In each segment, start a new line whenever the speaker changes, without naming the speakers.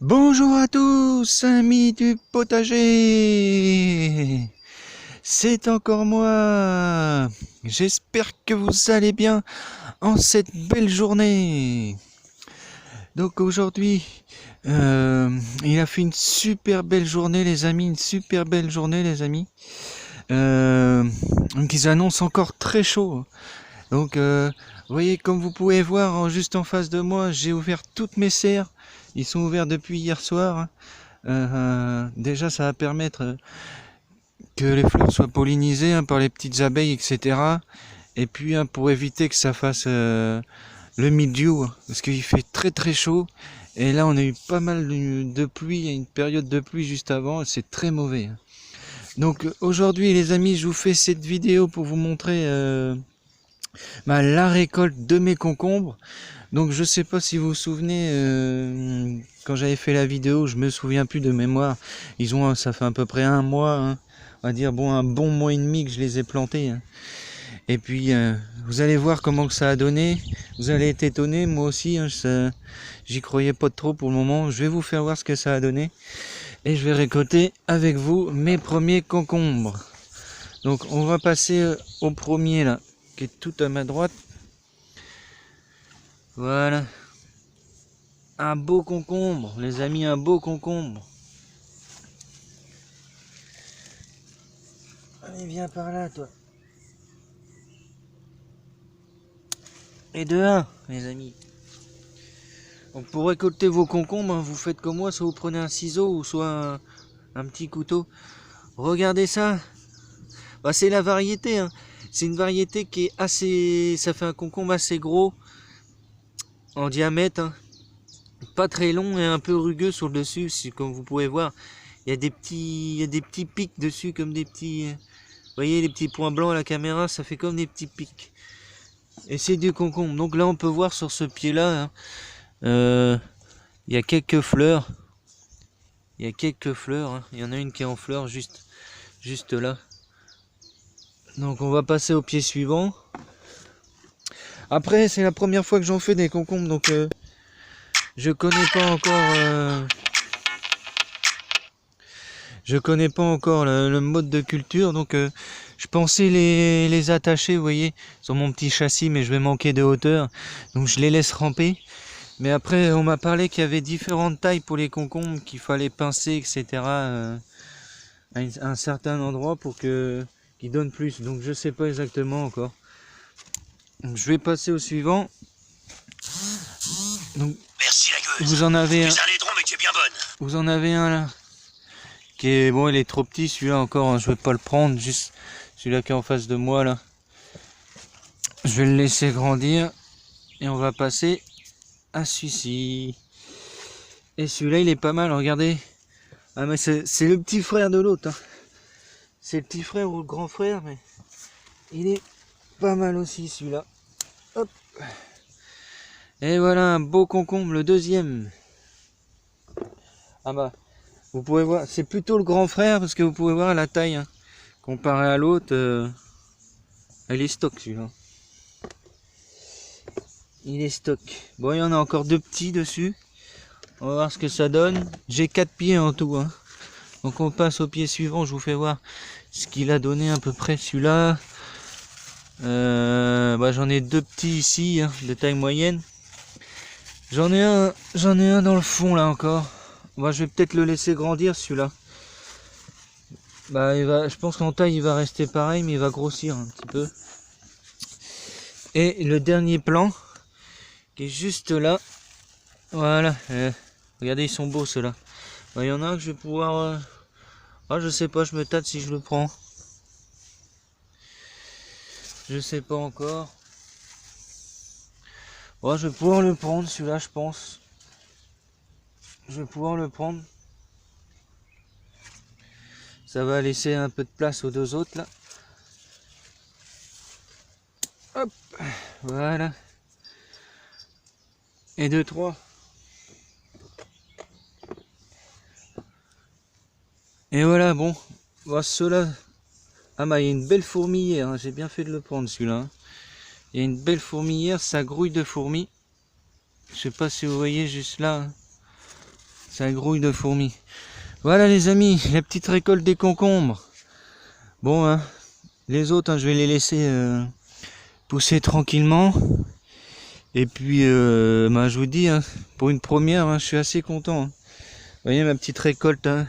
Bonjour à tous, amis du potager. C'est encore moi. J'espère que vous allez bien en cette belle journée. Donc aujourd'hui, il a fait une super belle journée les amis, une super belle journée les amis. Donc ils annoncent encore très chaud. Donc vous voyez, comme vous pouvez voir juste en face de moi, j'ai ouvert toutes mes serres. Ils sont ouverts depuis hier soir. Déjà ça va permettre que les fleurs soient pollinisées par les petites abeilles, etc. Et puis pour éviter que ça fasse le mildiou, parce qu'il fait très très chaud. Et là on a eu pas mal de pluie, il y a une période de pluie juste avant, c'est très mauvais. Donc aujourd'hui les amis, je vous fais cette vidéo pour vous montrer la récolte de mes concombres. Donc je sais pas si vous vous souvenez, quand j'avais fait la vidéo, je me souviens plus de mémoire. Ça fait à peu près un mois, on va dire un bon mois et demi que je les ai plantés. Et puis vous allez voir comment que ça a donné. Vous allez être étonné, moi aussi. J'y croyais pas trop pour le moment. Je vais vous faire voir ce que ça a donné. Et je vais récolter avec vous mes premiers concombres. Donc on va passer au premier là, qui est tout à ma droite. Voilà. Un beau concombre, les amis, un beau concombre. Allez, viens par là, toi. Et de 1, les amis. Donc pour récolter vos concombres, vous faites comme moi, soit vous prenez un ciseau ou soit un petit couteau. Regardez ça. C'est la variété. C'est une variété qui est assez... Ça fait un concombre assez gros en diamètre. Pas très long et un peu rugueux sur le dessus, comme vous pouvez voir. Il y a des petits pics dessus, comme des petits... Vous voyez les petits points blancs à la caméra, ça fait comme des petits pics. Et c'est du concombre. Donc là on peut voir sur ce pied là, il y a quelques fleurs. Il y a quelques fleurs. Il y en a une qui est en fleurs juste là. Donc on va passer au pied suivant. Après c'est la première fois que j'en fais des concombres, donc je connais pas encore... Je connais pas encore le mode de culture, donc je pensais les attacher, vous voyez, sur mon petit châssis, mais je vais manquer de hauteur, donc je les laisse ramper. Mais après, on m'a parlé qu'il y avait différentes tailles pour les concombres, qu'il fallait pincer, etc. À un certain endroit pour qu'ils donnent plus. Donc je sais pas exactement encore. Donc, je vais passer au suivant. Donc,
merci la gueuse.
vous en avez un.
Tu as les drômes mais tu es bien bonne.
Vous en avez un là. Qui est bon, il est trop petit celui-là encore. Je vais pas le prendre. Juste celui-là qui est en face de moi là. Je vais le laisser grandir et on va passer à celui-ci. Et celui-là, il est pas mal. Regardez. Ah mais c'est le petit frère de l'autre. C'est le petit frère ou le grand frère, mais il est pas mal aussi celui-là. Hop. Et voilà un beau concombre, le deuxième. Ah bah, vous pouvez voir, c'est plutôt le grand frère parce que vous pouvez voir la taille. Comparé à l'autre, elle est stock celui-là. Il est stock. Bon, il y en a encore deux petits dessus. On va voir ce que ça donne. J'ai 4 pieds en tout. Donc on passe au pied suivant. Je vous fais voir ce qu'il a donné à peu près celui-là. J'en ai deux petits ici, de taille moyenne. J'en ai un dans le fond là encore. Je vais peut-être le laisser grandir celui-là. Je pense qu'en taille il va rester pareil, mais il va grossir un petit peu. Et le dernier plan qui est juste là. Voilà. Regardez, ils sont beaux ceux-là. Il y en a un que je vais pouvoir... je sais pas, je me tâte si je le prends. Je sais pas encore. Je vais pouvoir le prendre celui-là, je pense. Je vais pouvoir le prendre. Ça va laisser un peu de place aux deux autres là. Hop, voilà. Et 2, 3. Et voilà, bon. Ceux-là. Il y a une belle fourmilière. J'ai bien fait de le prendre celui-là. Il y a une belle fourmilière, ça grouille de fourmis. Je sais pas si vous voyez juste là. Ça grouille de fourmis. Voilà les amis, la petite récolte des concombres. Bon, hein, les autres, hein, je vais les laisser pousser tranquillement. Et puis, je vous dis, hein, pour une première, hein, je suis assez content. Hein. Vous voyez ma petite récolte hein,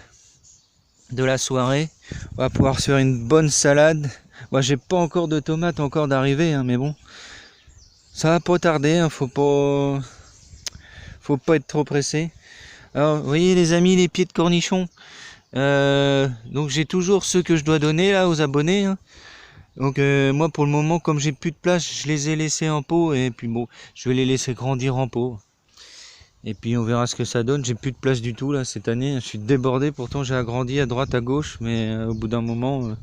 de la soirée. On va pouvoir se faire une bonne salade. Moi, j'ai pas encore de tomates encore d'arriver, hein, mais bon, ça va pas tarder. Hein, faut pas être trop pressé. Alors, vous voyez les amis, les pieds de cornichons. Donc j'ai toujours ceux que je dois donner là aux abonnés. Hein. Donc moi pour le moment, comme j'ai plus de place, je les ai laissés en pot et puis bon, je vais les laisser grandir en pot. Et puis on verra ce que ça donne. J'ai plus de place du tout là cette année. Je suis débordé. Pourtant j'ai agrandi à droite, à gauche, mais au bout d'un moment,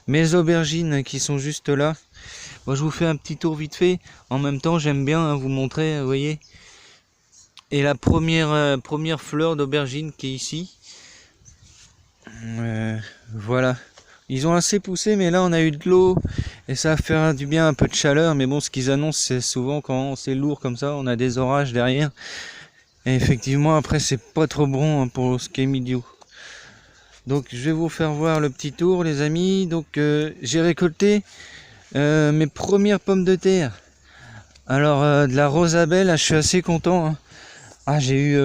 mes aubergines qui sont juste là. Moi je vous fais un petit tour vite fait. En même temps, j'aime bien hein, vous montrer, vous voyez. Et la première fleur d'aubergine qui est ici. Voilà. Ils ont assez poussé, mais là on a eu de l'eau et ça va faire du bien, un peu de chaleur. Mais bon, ce qu'ils annoncent, c'est souvent quand c'est lourd comme ça, on a des orages derrière. Et effectivement, après, c'est pas trop bon hein, pour ce qui est milieu. Donc, je vais vous faire voir le petit tour, les amis. Donc, j'ai récolté mes premières pommes de terre. Alors, de la Rosabelle, là, je suis assez content. Hein. Ah, j'ai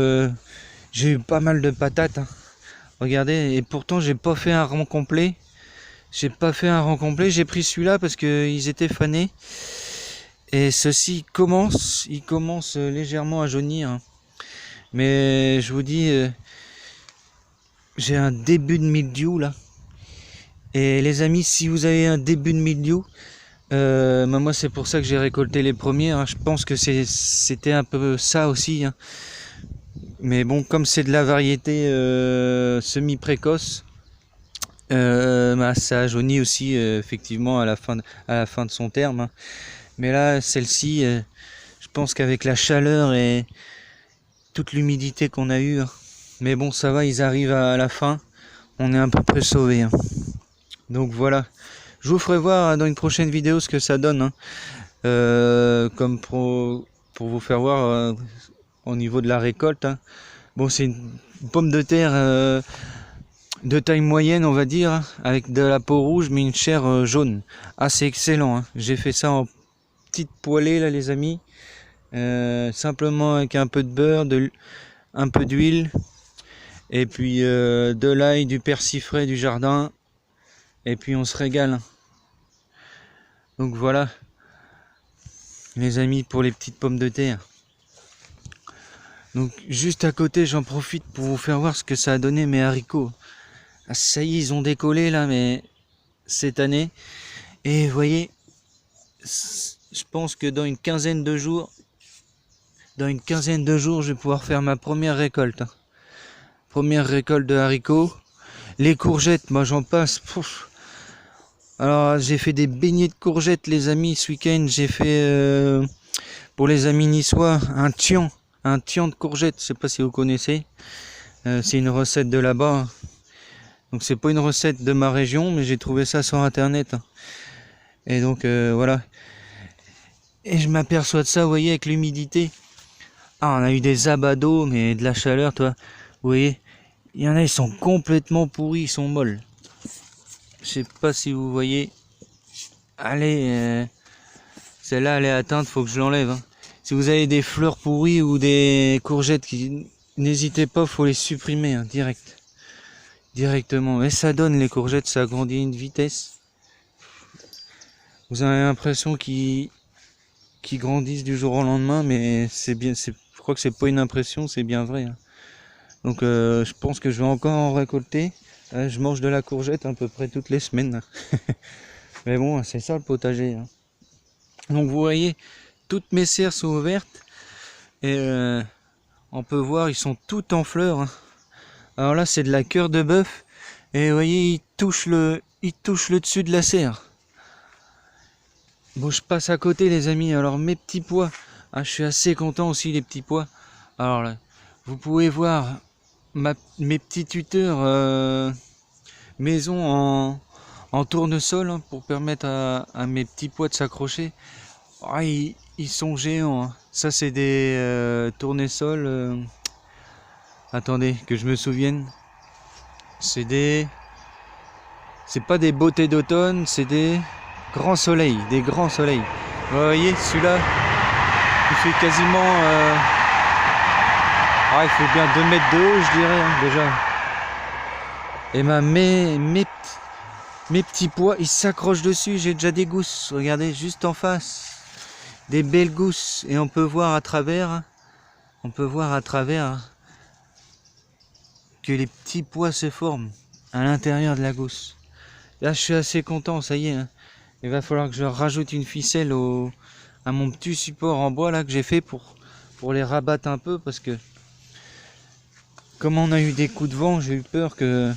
eu pas mal de patates. Hein. Regardez, et pourtant, j'ai pas fait un rang complet. J'ai pris celui-là parce qu'ils étaient fanés. Et ceux-ci ils commencent légèrement à jaunir. Hein. Mais je vous dis, j'ai un début de mildiou là. Et les amis, si vous avez un début de mildiou, moi c'est pour ça que j'ai récolté les premières. Hein. Je pense que c'était un peu ça aussi. Hein. Mais bon, comme c'est de la variété semi-précoce, ça jaunit aussi effectivement à la fin de son terme. Hein. Mais là, celle-ci, je pense qu'avec la chaleur et toute l'humidité qu'on a eue, hein, mais bon, ça va, ils arrivent à la fin. On est à peu près sauvés. Hein. Donc voilà. Je vous ferai voir dans une prochaine vidéo ce que ça donne. Hein. Comme pour vous faire voir au niveau de la récolte. Hein. Bon, c'est une pomme de terre de taille moyenne, on va dire, hein, avec de la peau rouge, mais une chair jaune. Ah, c'est excellent. Hein. J'ai fait ça en petite poêlée, là, les amis. Simplement avec un peu de beurre, un peu d'huile, et puis de l'ail, du persil frais du jardin, et puis on se régale. Donc voilà, les amis, pour les petites pommes de terre. Donc juste à côté, j'en profite pour vous faire voir ce que ça a donné mes haricots. Ah, ça y est, ils ont décollé là, mais cette année. Et vous voyez, je pense que dans une quinzaine de jours, je vais pouvoir faire ma première récolte. Hein. Première récolte de haricots. Les courgettes, moi j'en passe. Pouf. Alors j'ai fait des beignets de courgettes, les amis, ce week-end. J'ai fait pour les amis niçois un tian de courgettes. Je sais pas si vous connaissez. C'est une recette de là-bas. Donc c'est pas une recette de ma région, mais j'ai trouvé ça sur internet. Hein. Et donc voilà. Et je m'aperçois de ça, vous voyez, avec l'humidité. Ah, on a eu des abats d'eau, mais de la chaleur, toi. Vous voyez, il y en a, ils sont complètement pourris, ils sont molles. Je sais pas si vous voyez. Allez, celle-là, elle est atteinte, faut que je l'enlève. Hein. Si vous avez des fleurs pourries ou des courgettes, n'hésitez pas, faut les supprimer, hein, directement. Et ça donne les courgettes, ça grandit à une vitesse. Vous avez l'impression qu'ils grandissent du jour au lendemain, mais c'est bien. Je crois que c'est pas une impression, c'est bien vrai. Hein. Donc je pense que je vais encore en récolter. Je mange de la courgette à peu près toutes les semaines. Mais bon, c'est ça le potager. Hein. Donc vous voyez, toutes mes serres sont ouvertes. Et on peut voir, ils sont toutes en fleurs. Hein. Alors là, c'est de la cœur de bœuf. Et vous voyez, il touche le dessus de la serre. Bon, je passe à côté, les amis. Alors mes petits pois. Ah, je suis assez content aussi, les petits pois. Alors là, vous pouvez voir mes petits tuteurs maison en tournesol hein, pour permettre à mes petits pois de s'accrocher. Ah, ils sont géants. Hein. Ça, c'est des tournesols. Attendez, que je me souvienne. C'est pas des beautés d'automne, c'est des grands soleils, des grands soleils. Vous voyez, celui-là, il fait quasiment... il fait bien 2 mètres de haut, je dirais, hein, déjà. Et mes petits pois, ils s'accrochent dessus. J'ai déjà des gousses, regardez, juste en face. Des belles gousses. Et on peut voir à travers... que les petits pois se forment à l'intérieur de la gousse. Là, je suis assez content, ça y est. Hein. Il va falloir que je rajoute une ficelle à mon petit support en bois là que j'ai fait pour les rabattre un peu, parce que comme on a eu des coups de vent, j'ai eu peur que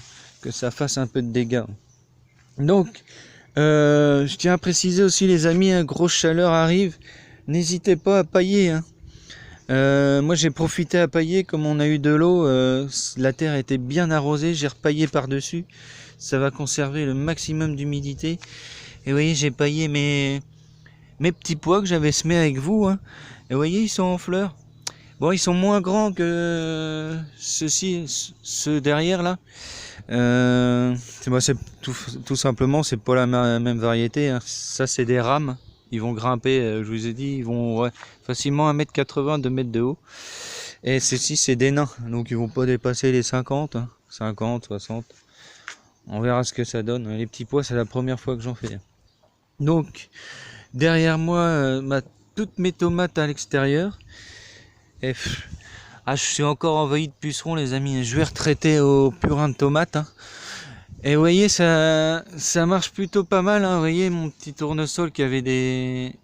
ça fasse un peu de dégâts. Donc, je tiens à préciser aussi, les amis, grosse chaleur arrive. N'hésitez pas à pailler. Hein. Moi j'ai profité à pailler, comme on a eu de l'eau, la terre était bien arrosée, j'ai repaillé par-dessus, ça va conserver le maximum d'humidité. Et vous voyez, j'ai paillé mes petits pois que j'avais semés avec vous, hein. Et vous voyez, ils sont en fleurs. Bon, ils sont moins grands que ceux derrière là. C'est tout simplement, c'est pas la même variété, hein. Ça c'est des rames. Ils vont grimper, je vous ai dit, ils vont facilement 1m80, 2 mètres de haut. Et ceux-ci, c'est des nains, donc ils vont pas dépasser les 50, hein, 50, 60. On verra ce que ça donne. Les petits pois, c'est la première fois que j'en fais. Donc, derrière moi, toutes mes tomates à l'extérieur. Et je suis encore envahi de pucerons, les amis. Je vais retraiter au purin de tomates. Hein. Et vous voyez, ça marche plutôt pas mal. Hein. Vous voyez, mon petit tournesol qui avait des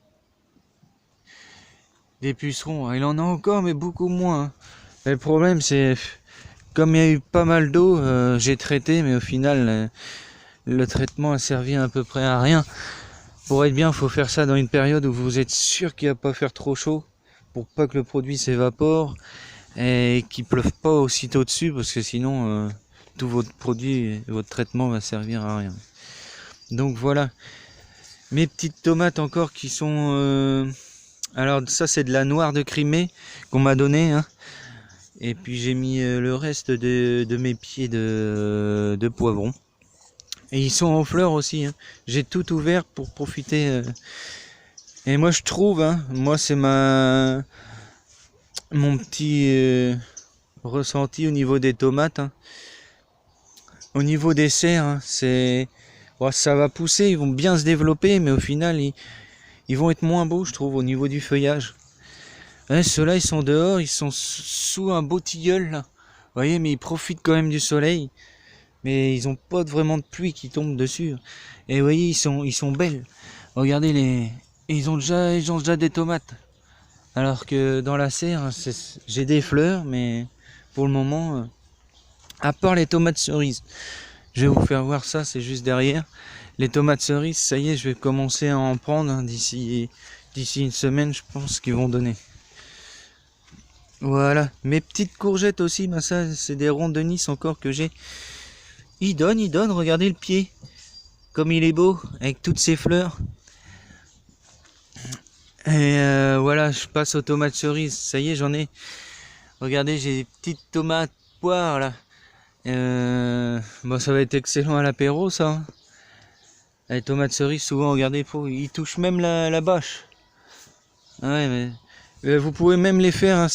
pucerons. Il en a encore, mais beaucoup moins. Hein. Et le problème, c'est... Comme il y a eu pas mal d'eau, j'ai traité, mais au final, le traitement a servi à peu près à rien. Pour être bien, il faut faire ça dans une période où vous êtes sûr qu'il ne va pas faire trop chaud, pour pas que le produit s'évapore et qu'il ne pleuve pas aussitôt dessus, parce que sinon, tout votre produit, votre traitement va servir à rien. Donc voilà, mes petites tomates encore qui sont... Alors ça, c'est de la noire de Crimée qu'on m'a donné, hein. Et puis j'ai mis le reste de mes pieds de poivrons. Et ils sont en fleurs aussi. Hein. J'ai tout ouvert pour profiter. Et moi je trouve, hein, moi c'est mon petit ressenti au niveau des tomates. Hein. Au niveau des serres, hein, ça va pousser, ils vont bien se développer, mais au final ils vont être moins beaux, je trouve, au niveau du feuillage. Ouais, ceux-là, ils sont dehors, ils sont sous un beau tilleul, là. Vous voyez, mais ils profitent quand même du soleil. Mais ils n'ont pas vraiment de pluie qui tombe dessus. Et vous voyez, ils sont belles. Regardez, ils ont déjà des tomates. Alors que dans la serre, j'ai des fleurs, mais pour le moment, à part les tomates cerises. Je vais vous faire voir ça, c'est juste derrière. Les tomates cerises, ça y est, je vais commencer à en prendre, hein, d'ici une semaine, je pense qu'ils vont donner. Voilà, mes petites courgettes aussi, ça c'est des ronds de Nice encore que j'ai. Ils donnent, regardez le pied. Comme il est beau, avec toutes ces fleurs. Et voilà, je passe aux tomates cerises. Ça y est, j'en ai. Regardez, j'ai des petites tomates poires là. Ça va être excellent à l'apéro, ça. Hein. Les tomates cerises, souvent, regardez, ils touchent même la bâche. Ah ouais, mais vous pouvez même les faire, hein,